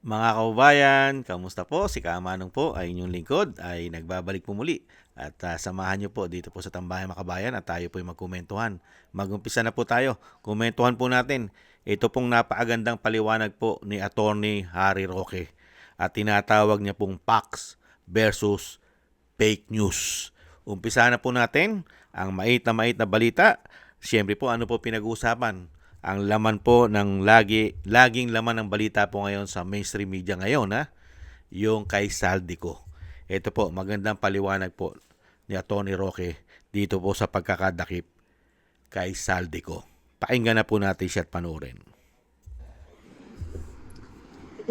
Mga kababayan, kamusta po? Si Kamanong po ay inyong lingkod ay nagbabalik po muli. At samahan niyo po dito po sa Tambayan Makabayan at tayo po ay magkumentuhan. Magumpisa na po tayo. Kumentuhan po natin. Ito pong napakagandang paliwanag po ni Attorney Harry Roque. At tinatawag niya pong facts versus fake news. Umpisa na po natin ang mait na balita. Siyempre po, ano po pinag-uusapan? Ang laman po ng laging laman ng balita po ngayon sa mainstream media ngayon, yung kay Saldico. Ito po, magandang paliwanag po ni Atty. Roque dito po sa pagkakadakip kay Saldico. Pakinggan na po natin siya at panoorin.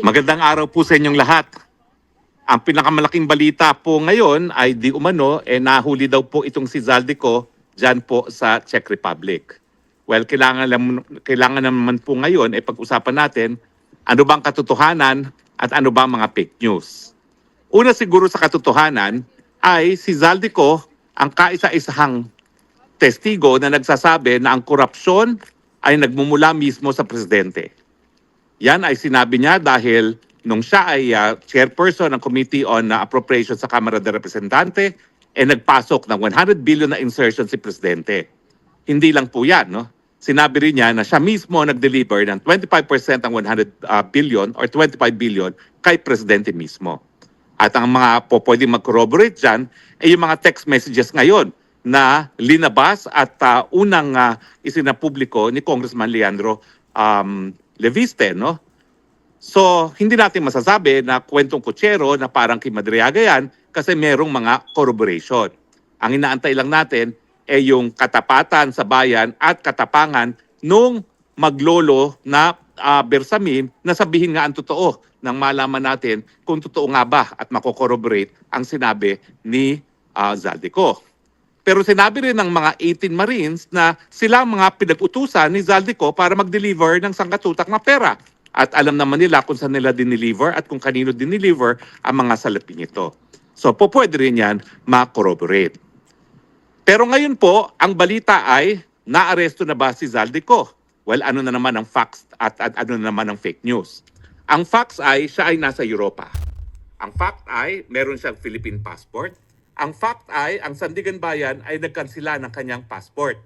Magandang araw po sa inyong lahat. Ang pinakamalaking balita po ngayon ay di umano, nahuli daw po itong si Zaldico dyan po sa Czech Republic. Well, kailangan naman po ngayon pag-usapan natin ano bang katotohanan at ano bang mga fake news. Una siguro sa katotohanan ay si Zaldico ang kaisa-isahang testigo na nagsasabi na ang korupsyon ay nagmumula mismo sa presidente. Yan ay sinabi niya dahil nung siya ay chairperson ng Committee on Appropriations sa Kamara de Representante, nagpasok ng 100 billion na insertion si Presidente. Hindi lang po yan, no? Sinabi rin niya na siya mismo nag-deliver ng 25% ng 100 billion or 25 billion kay Presidente mismo. At ang mga pwedeng mag-corroborate dyan ay yung mga text messages ngayon na linabas at unang isinapubliko ni Congressman Leandro Leviste, no? So, hindi natin masasabi na kwentong kutsero na parang kay Madriaga yan kasi merong mga corroboration. Ang inaantay lang natin ay yung katapatan sa bayan at katapangan nung maglolo na Bersamin na sabihin nga ang totoo nang malaman natin kung totoo nga ba at makokorroborate ang sinabi ni Zaldico. Pero sinabi rin ng mga 18 Marines na sila ang mga pinag-utusan ni Zaldico para mag-deliver ng sangkatutak na pera. At alam naman nila kung saan nila dineliver at kung kanino dineliver ang mga salaping ito. So pwede rin yan ma-corroborate. Pero ngayon po, ang balita ay naaresto na ba si Zaldico? Well, ano na naman ang facts at ano na naman ang fake news? Ang facts ay siya ay nasa Europa. Ang fact ay meron siyang Philippine passport. Ang fact ay ang Sandigan Bayan ay nagkansila ng kanyang passport.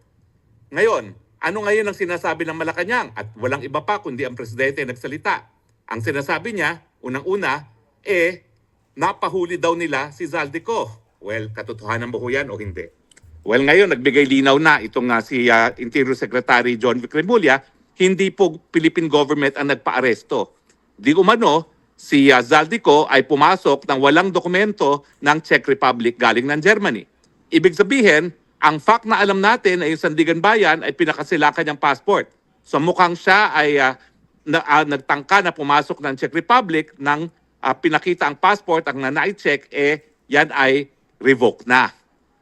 Ngayon, ano ngayon ang sinasabi ng Malacanang? At walang iba pa kundi ang presidente nagsalita. Ang sinasabi niya, unang-una, napahuli daw nila si Zaldico. Well, katotohanan mo yan o hindi? Well, ngayon, nagbigay linaw na itong si Interior Secretary John Vic Remulla, hindi po Philippine government ang nagpa-aresto. Di umano, si Zaldico ay pumasok ng walang dokumento ng Czech Republic galing ng Germany. Ibig sabihin, ang fact na alam natin ay yung Sandigan Bayan ay pinakasila kanyang passport. So mukhang siya ay nagtangka na pumasok ng Czech Republic nang pinakita ang passport, ang nanay-check, yan ay revoked na.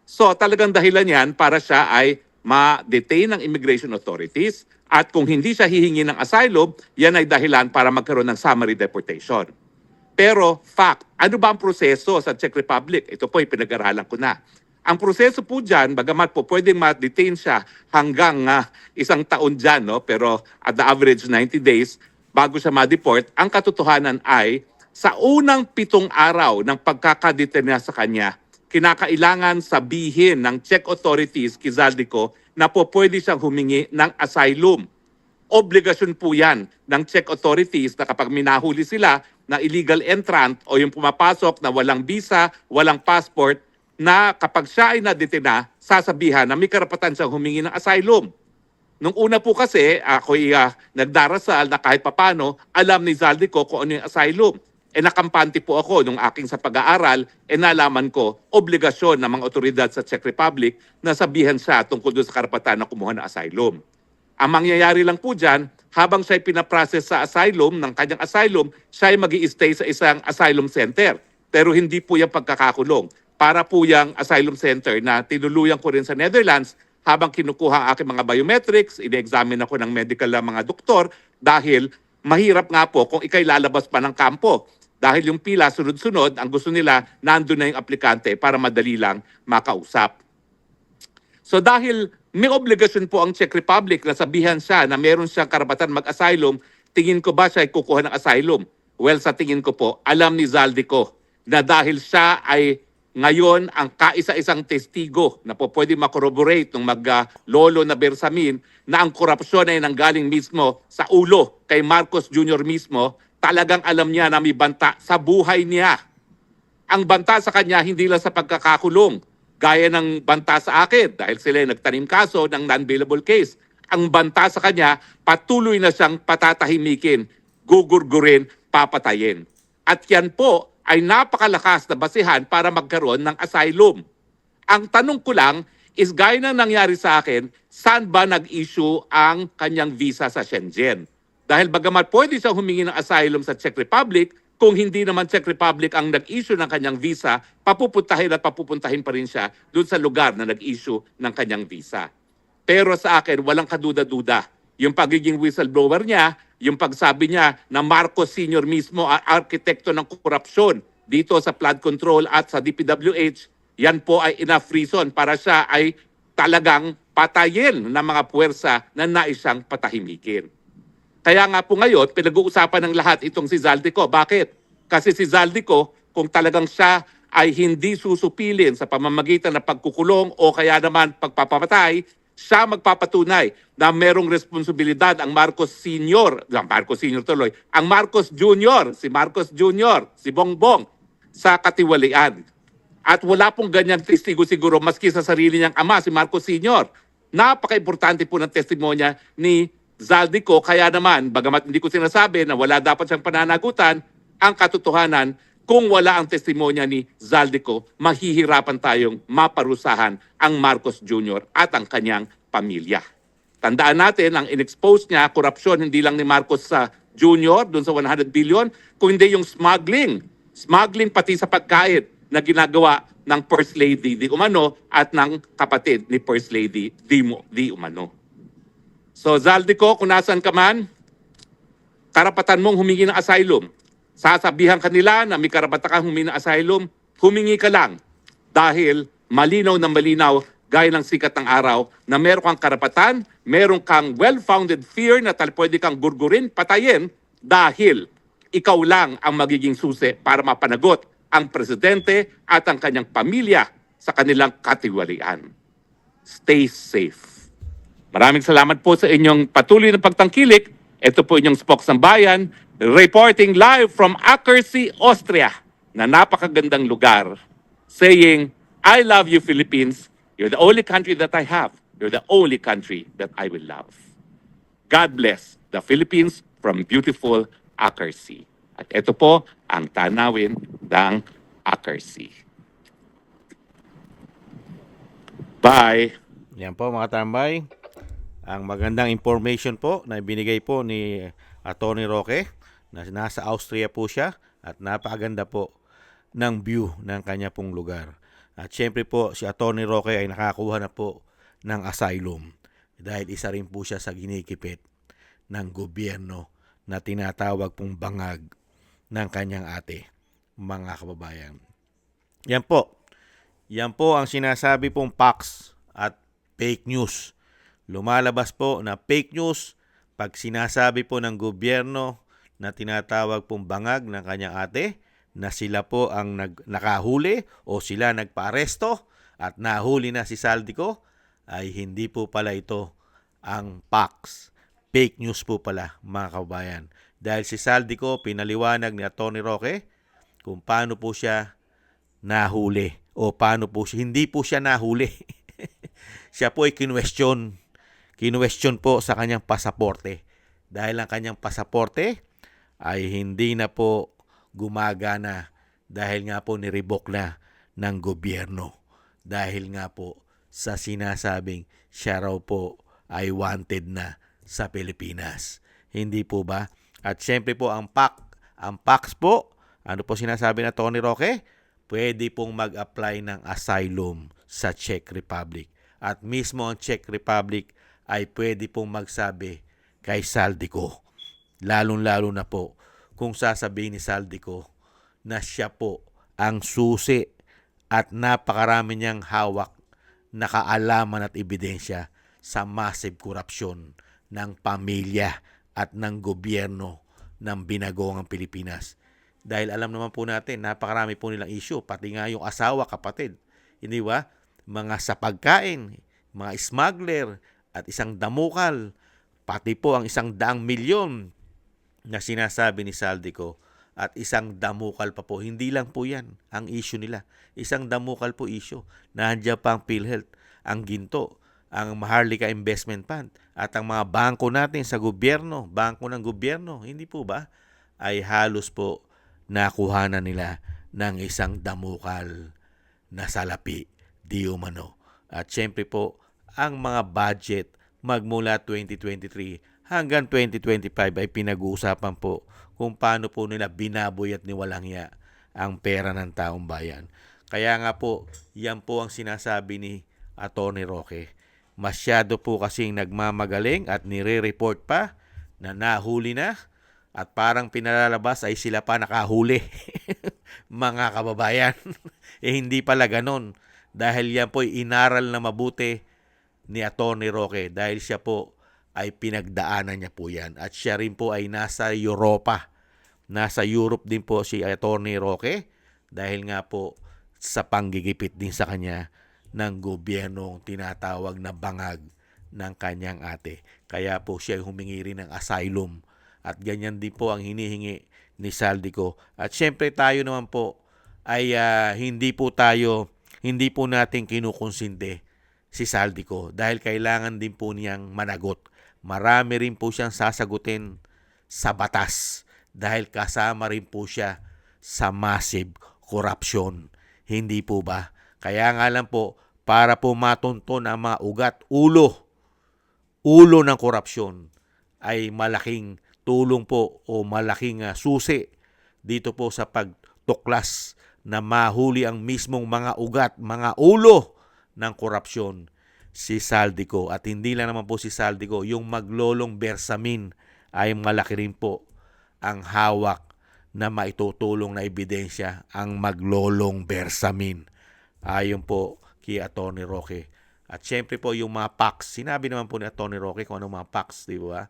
So talagang dahilan yan para siya ay ma-detain ng immigration authorities at kung hindi siya hihingi ng asylum, yan ay dahilan para magkaroon ng summary deportation. Pero fact, ano ba ang proseso sa Czech Republic? Ito po ay pinag-aralan ko na. Ang proseso po dyan, bagamat po pwedeng ma-detain siya hanggang isang taon dyan, no? Pero at the average 90 days bago siya ma-deport, ang katotohanan ay sa unang 7 araw ng pagkakadetain sa kanya, kinakailangan sabihin ng Czech authorities kay Zaldico na po pwede siyang humingi ng asylum. Obligasyon po yan ng Czech authorities na kapag minahuli sila na illegal entrant o yung pumapasok na walang visa, walang passport, na kapag siya ay nadetina, sasabihan na may karapatan siyang humingi ng asylum. Nung una po kasi, ako'y nagdarasal na kahit papano, alam ni Zaldico kung ano yung asylum. Nakampante po ako nung aking sa pag-aaral, nalaman ko, obligasyon ng mga otoridad sa Czech Republic na sabihan siya tungkol doon sa karapatan na kumuha ng asylum. Ang mangyayari lang po dyan, habang siya ay pinaprocess sa asylum, ng kanyang asylum, siya ay mag-i-stay sa isang asylum center. Pero hindi po yung pagkakakulong. Para po yung asylum center na tinuluyan ko rin sa Netherlands, habang kinukuha ang aking mga biometrics, ine-examine ako ng medical na mga doktor dahil mahirap nga po kung ikay lalabas pa ng kampo. Dahil yung pila sunod-sunod, ang gusto nila, nandun na yung aplikante para madali lang makausap. So dahil may obligasyon po ang Czech Republic na sabihan siya na meron siyang karapatan mag-asylum, tingin ko ba siya ay kukuha ng asylum? Well, sa tingin ko po, alam ni Zaldico na dahil siya ay ngayon ang kaisa-isang testigo na po pwede makorroborate ng mag-lolo na Bersamin na ang korupsyon ay nanggaling mismo sa ulo kay Marcos Jr. mismo, talagang alam niya na may banta sa buhay niya. Ang banta sa kanya hindi lang sa pagkakakulong, gaya ng banta sa akin dahil sila ay nagtanim kaso ng non-bailable case. Ang banta sa kanya, patuloy na siyang patatahimikin, gugurgurin, papatayin. At yan po ay napakalakas na basihan para magkaroon ng asylum. Ang tanong ko lang is gaya ng nangyari sa akin, saan ba nag-issue ang kanyang visa sa Shenzhen? Dahil bagamat pwede siyang humingi ng asylum sa Czech Republic, kung hindi naman Czech Republic ang nag-issue ng kanyang visa, papupuntahin pa rin siya doon sa lugar na nag-issue ng kanyang visa. Pero sa akin, walang kaduda-duda. Yung pagiging whistleblower niya, yung pagsabi niya na Marcos Sr. mismo ang arkitekto ng korupsyon dito sa flood control at sa DPWH, yan po ay enough reason para siya ay talagang patayin ng mga puwersa na nais siyang patahimikin. Kaya nga po ngayon, pinag-uusapan ng lahat itong si Zaldico. Bakit? Kasi si Zaldico, kung talagang siya ay hindi susupilin sa pamamagitan ng pagkukulong o kaya naman pagpapatay, siya magpapatunay na merong responsibilidad ang Marcos Sr., ang Marcos Jr., si Marcos Jr., si Bongbong, sa katiwalian. At wala pong ganyang testigo siguro maski sa sarili niyang ama, si Marcos Sr. Napaka-importante po ng testimonya ni Zaldico, kaya naman, bagamat hindi ko sinasabi na wala dapat siyang pananagutan, ang katotohanan, kung wala ang testimonya ni Zaldico, mahihirapan tayong maparusahan ang Marcos Jr. at ang kanyang pamilya. Tandaan natin, ang in-expose niya, korupsyon hindi lang ni Marcos Jr. dun sa 100 billion, kundi yung smuggling. Smuggling pati sa pagkain na ginagawa ng First Lady Di Umano at ng kapatid ni First Lady Di Umano. So Zaldico, kung nasan ka man, karapatan mong humingi ng asylum. Sasabihan kanila na may karapatan kang humingi ng asylum, humingi ka lang. Dahil malinaw na malinaw, gaya ng sikat ng araw, na meron kang karapatan, meron kang well-founded fear na pwede kang gurgurin, patayin, dahil ikaw lang ang magiging susi para mapanagot ang presidente at ang kanyang pamilya sa kanilang katiwalian. Stay safe. Maraming salamat po sa inyong patuloy na pagtangkilik. Ito po inyong Spokesang Bayan, reporting live from Ackersee, Austria, na napakagandang lugar, saying, I love you, Philippines. You're the only country that I have. You're the only country that I will love. God bless the Philippines from beautiful Ackersee. At ito po ang tanawin ng Ackersee. Bye! Yan po mga tambay. Ang magandang information po na binigay po ni Atty. Roque na nasa Austria po siya at napakaganda po ng view ng kanya pong lugar. At syempre po si Atty. Roque ay nakakuha na po ng asylum dahil isa rin po siya sa ginikipit ng gobyerno na tinatawag pong bangag ng kanyang ate, mga kababayan. Yan po. Yan po ang sinasabi pong facts at fake news. Lumalabas po na fake news pag sinasabi po ng gobyerno na tinatawag pong bangag ng kanyang ate na sila po ang nakahuli o sila nagpaaresto at nahuli na si Zaldico, ay hindi po pala ito ang facts. Fake news po pala, mga kababayan. Dahil si Zaldico, pinaliwanag ni Atty. Roque kung paano po siya nahuli o paano po siya, hindi po siya nahuli. Siya po ay kinwestiyon po sa kanyang pasaporte. Dahil ang kanyang pasaporte ay hindi na po gumagana dahil nga po nirevoke na ng gobyerno. Dahil nga po sa sinasabing siya raw po ay wanted na sa Pilipinas. Hindi po ba? At syempre po ang PACS po, ano po sinasabi na Atty. Roque? Pwede pong mag-apply ng asylum sa Czech Republic. At mismo ang Czech Republic ay pwede pong magsabi kay Zaldico. Lalong-lalo na po kung sasabihin ni Zaldico na siya po ang susi at napakarami niyang hawak na kaalaman at ebidensya sa massive korupsyon ng pamilya at ng gobyerno ng binagong ang Pilipinas. Dahil alam naman po natin, napakarami po nilang issue, pati nga yung asawa, kapatid. Hindi ba? Mga sa pagkain, mga smuggler, at isang damukal, pati po ang 100 milyon na sinasabi ni Saldico at isang damukal pa po. Hindi lang po yan ang issue nila. Isang damukal po issue. Nandiyan pa ang PhilHealth, ang Ginto, ang Maharlika Investment Fund, at ang mga bangko natin sa gobyerno, bangko ng gobyerno, hindi po ba, ay halos po nakuhanan nila ng isang damukal na salapi di umano. At syempre po, ang mga budget magmula 2023 hanggang 2025 ay pinag-uusapan po kung paano po nila binaboy at niwalangya ang pera ng taong bayan. Kaya nga po, yan po ang sinasabi ni Atty. Roque. Masyado po kasing nagmamagaling at nire-report pa na nahuli na at parang pinalalabas ay sila pa nakahuli. Mga kababayan, hindi pala ganon. Dahil yan po ay inaral na mabuti ni Atty. Roque dahil siya po ay pinagdaanan niya po yan. At siya rin po ay nasa Europa. Nasa Europe din po si Atty. Roque dahil nga po sa panggigipit din sa kanya ng gobyernong tinatawag na bangag ng kanyang ate. Kaya po siya humingi rin ng asylum. At ganyan din po ang hinihingi ni Saldico. At syempre tayo naman po ay hindi po natin kinukonsinte si Saldico dahil kailangan din po niyang managot. Marami rin po siyang sasagutin sa batas dahil kasama rin po siya sa massive corruption. Hindi po ba? Kaya nga lang po, para po matunton ang mga ulo ng korupsyon ay malaking tulong po o malaking susi dito po sa pagtuklas na mahuli ang mismong mga ugat, mga ulo ng korupsyon si Saldico. At hindi lang naman po si Saldico, yung Maglolong Bersamin ay malaki rin po ang hawak na maitutulong na ebidensya ang Maglolong Bersamin. Ayon po kay Atty. Roque. At syempre po yung mga PACS, sinabi naman po ni Atty. Roque kung anong mga PACS, di ba?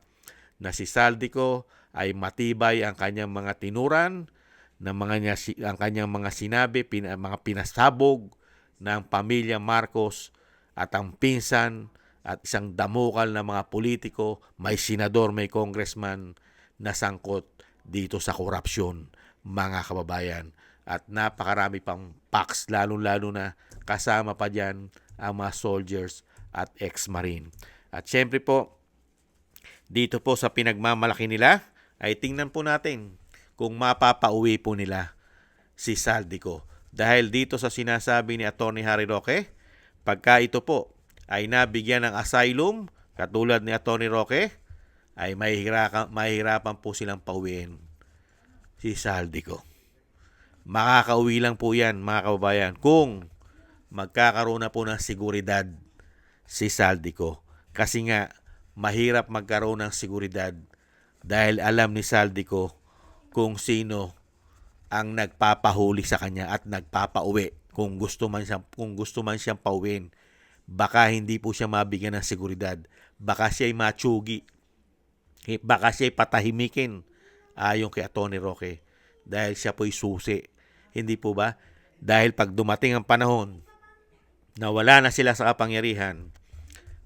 Na si Saldico ay matibay ang kanyang mga tinuran, ang kanyang mga sinabi, mga pinasabog ng pamilya Marcos at ang pinsan at isang damukal na mga politiko, may senador, may congressman na sangkot dito sa korupsyon, mga kababayan. At napakarami pang PACS, lalong-lalo na kasama pa dyan ang mga soldiers at ex-marine. At syempre po, dito po sa pinagmamalaki nila, ay tingnan po natin kung mapapauwi po nila si Saldico. Dahil dito sa sinasabi ni Atty. Harry Roque, pagka ito po ay nabigyan ng asylum, katulad ni Atty. Roque, ay mahihirapan po silang pauwiin si Saldico. Makakauwi lang po yan, mga kababayan, kung magkakaroon na po ng seguridad si Saldico. Kasi nga, mahirap magkaroon ng seguridad dahil alam ni Saldico kung sino ang nagpapahuli sa kanya at nagpapauwi kung gusto man siyang pauwiin. Baka hindi po siya mabigyan ng seguridad. Baka siya'y matsugi. Baka siya'y patahimikin ayon kay Atty. Roque dahil siya po'y susi. Hindi po ba? Dahil pag dumating ang panahon na wala na sila sa kapangyarihan,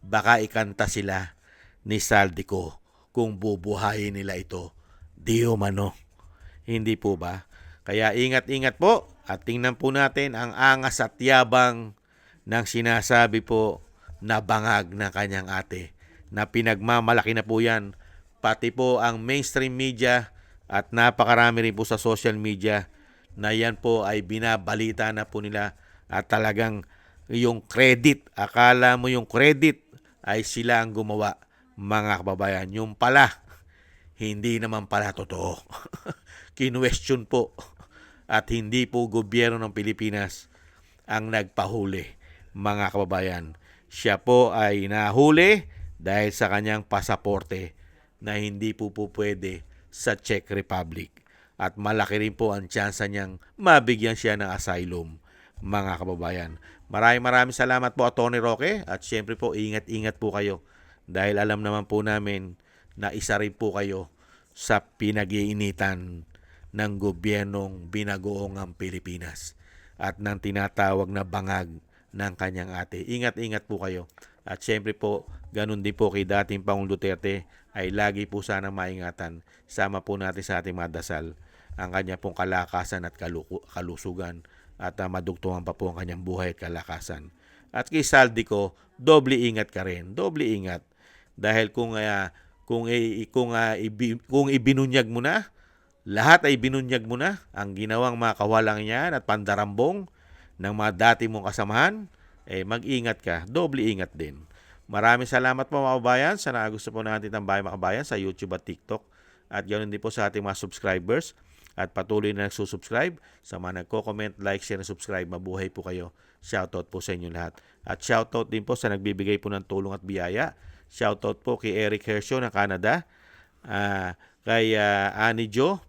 baka ikanta sila ni Saldico kung bubuhayin nila ito. Di umano. Hindi po ba? Kaya ingat-ingat po at tingnan po natin ang angas at yabang ng sinasabi po na bangag ng kanyang ate na pinagmamalaki na po yan pati po ang mainstream media at napakarami rin po sa social media na yan po ay binabalita na po nila at talagang yung credit, akala mo yung credit ay sila ang gumawa, mga kababayan. Yung pala, hindi naman pala totoo. Kinwestiyon po at hindi po gobyerno ng Pilipinas ang nagpahuli, mga kababayan. Siya po ay nahuli dahil sa kanyang pasaporte na hindi po pwede sa Czech Republic. At malaki rin po ang tsansa niyang mabigyan siya ng asylum, mga kababayan. Maraming salamat po, Atty. Roque. At syempre po, ingat-ingat po kayo. Dahil alam naman po namin na isa rin po kayo sa pinag-iinitan ng gobyernong binagoong ang Pilipinas at ng tinatawag na bangag ng kanyang ate. Ingat-ingat po kayo. At syempre po, ganun din po kay dating Pangulong Duterte ay lagi po sana maingatan. Sama po natin sa ating madasal ang kanya pong kalakasan at kalusugan at madugtungan pa po ang kanyang buhay at kalakasan. At kay Saldico, doble ingat ka rin. Doble ingat. Dahil kung ibinunyag mo na, lahat ay binunyag mo na ang ginawang mga kawalang yan at pandarambong ng mga dati mong kasamahan, mag-ingat ka. Doble ingat din. Maraming salamat po mga kabayan sa nagusto po natin ng Bahay Makabayan sa YouTube at TikTok. At ganoon din po sa ating mga subscribers at patuloy na nagsusubscribe. Sa mga nagko-comment, like, share, subscribe, mabuhay po kayo. Shoutout po sa inyo lahat. At shoutout din po sa nagbibigay po ng tulong at biyaya. Shoutout po kay Eric Hershaw ng Canada, kay Annie Jo,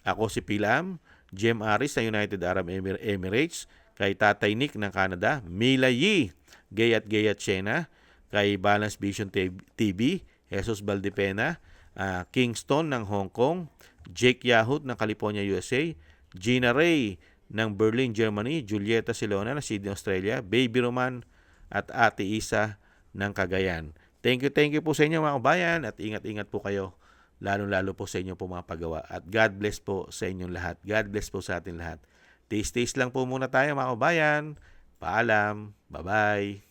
ako si Pilam, Jem Aris ng United Arab Emirates, kay Tatay Nick ng Canada, Mila Yi, Gayat Chena, kay Balance Vision TV, Jesus Valdepena, Kingston ng Hong Kong, Jake Yahut ng California, USA, Gina Ray ng Berlin, Germany, Julieta Silona ng Sydney, Australia, Baby Roman at Ate Isa ng Cagayan. Thank you po sa inyo mga kabayan at ingat-ingat po kayo. Lalo-lalo po sa inyo po mga paggawa. At God bless po sa inyong lahat. God bless po sa atin lahat. Taste lang po muna tayo mga kabayan. Paalam. Bye-bye.